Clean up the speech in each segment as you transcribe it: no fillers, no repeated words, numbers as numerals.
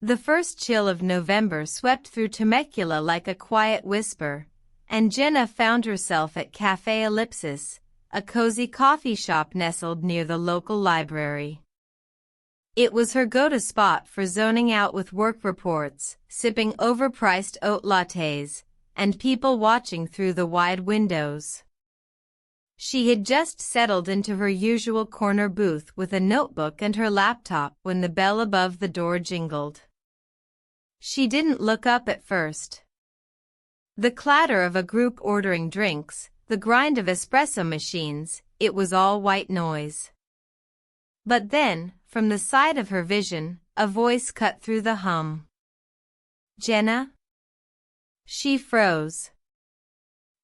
The first chill of November swept through Temecula like a quiet whisper, and Jenna found herself at Café Ellipsis, a cozy coffee shop nestled near the local library. It was her go-to spot for zoning out with work reports, sipping overpriced oat lattes, and people watching through the wide windows. She had just settled into her usual corner booth with a notebook and her laptop when the bell above the door jingled. She didn't look up at first. The clatter of a group ordering drinks, the grind of espresso machines, it was all white noise. But then, from the side of her vision, a voice cut through the hum. "Jenna?" She froze.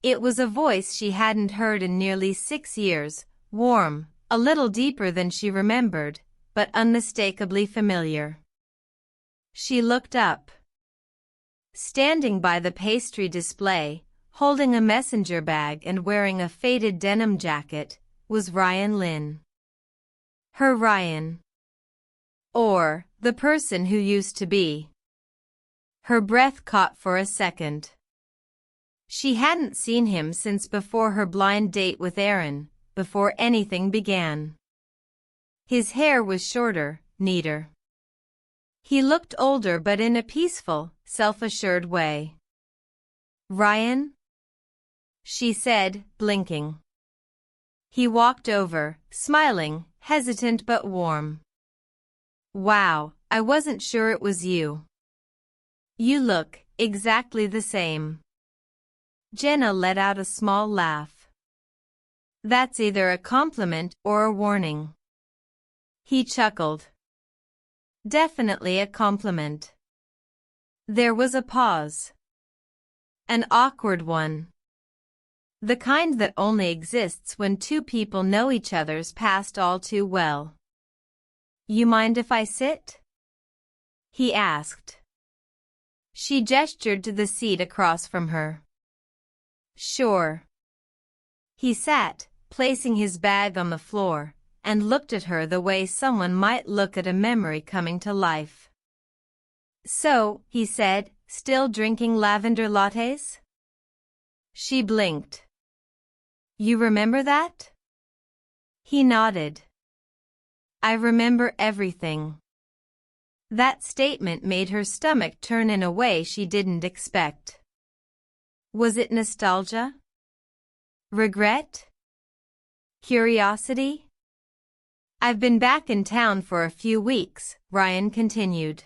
It was a voice she hadn't heard in nearly 6 years, warm, a little deeper than she remembered, but unmistakably familiar. She looked up. Standing by the pastry display, holding a messenger bag and wearing a faded denim jacket, was Ryan Lynn. Her Ryan. Or, the person who used to be. Her breath caught for a second. She hadn't seen him since before her blind date with Aaron, before anything began. His hair was shorter, neater. He looked older but in a peaceful, self-assured way. "Ryan?" she said, blinking. He walked over, smiling, hesitant but warm. "Wow, I wasn't sure it was you. You look exactly the same." Jenna let out a small laugh. "That's either a compliment or a warning." He chuckled. "Definitely a compliment." There was a pause. An awkward one. The kind that only exists when two people know each other's past all too well. "You mind if I sit?" he asked. She gestured to the seat across from her. "Sure." He sat, placing his bag on the floor, and looked at her the way someone might look at a memory coming to life. "So," he said, "still drinking lavender lattes?" She blinked. "You remember that?" He nodded. "I remember everything." That statement made her stomach turn in a way she didn't expect. Was it nostalgia? Regret? Curiosity? "I've been back in town for a few weeks," Ryan continued.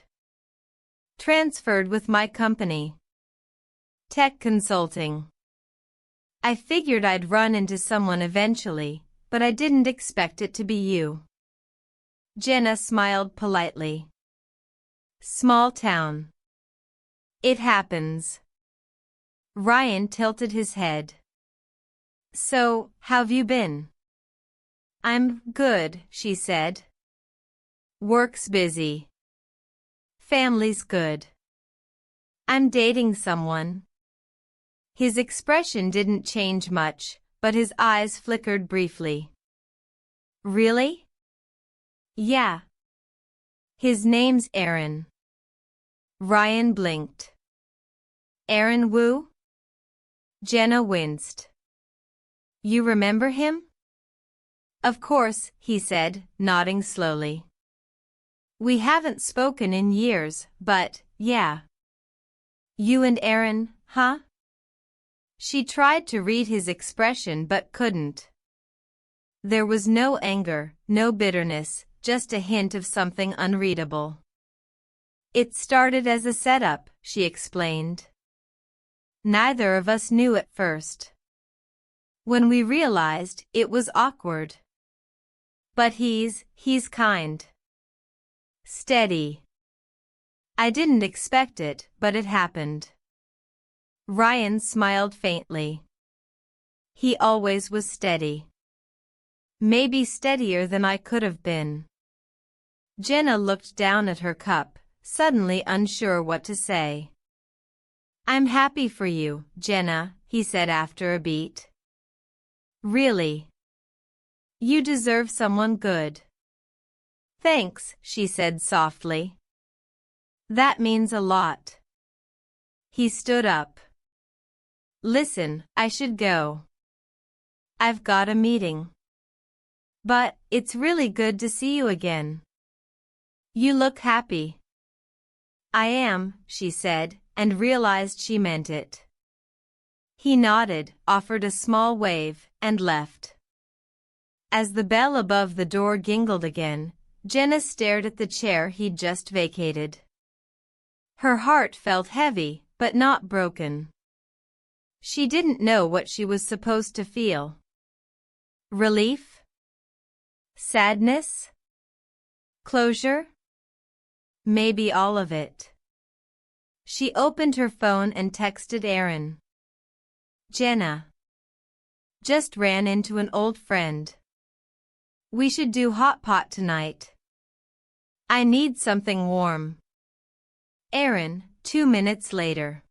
"Transferred with my company. Tech consulting. I figured I'd run into someone eventually, but I didn't expect it to be you." Jenna smiled politely. "Small town. It happens." Ryan tilted his head. "So, how've you been?" "I'm good," she said. "Work's busy. Family's good. I'm dating someone." His expression didn't change much, but his eyes flickered briefly. "Really?" "Yeah. His name's Aaron." Ryan blinked. "Aaron Wu?" Jenna winced. "You remember him?" "Of course," he said, nodding slowly. "We haven't spoken in years, but, yeah." "You and Aaron, huh?" She tried to read his expression but couldn't. There was no anger, no bitterness, just a hint of something unreadable. "It started as a setup," she explained. "Neither of us knew at first. When we realized, it was awkward. But he's kind. Steady. I didn't expect it, but it happened." Ryan smiled faintly. "He always was steady. Maybe steadier than I could have been." Jenna looked down at her cup, suddenly unsure what to say. "I'm happy for you, Jenna," he said after a beat. "Really. You deserve someone good." "Thanks," she said softly. That means a lot. He stood up. Listen, I should go. I've got a meeting. But it's really good to see you again. You look happy. I am, she said, and realized she meant it. He nodded, offered a small wave, and left. As the bell above the door jingled again, Jenna stared at the chair he'd just vacated. Her heart felt heavy, but not broken. She didn't know what she was supposed to feel. Relief? Sadness? Closure? Maybe all of it. She opened her phone and texted Aaron. Jenna. Just ran into an old friend. We should do hot pot tonight. I need something warm. Aaron, 2 minutes later.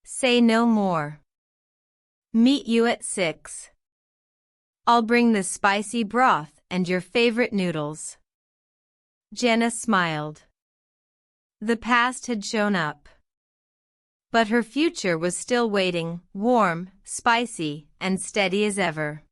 Say no more. Meet you at 6. I'll bring the spicy broth and your favorite noodles. Jenna smiled. The past had shown up. But her future was still waiting, warm, spicy, and steady as ever.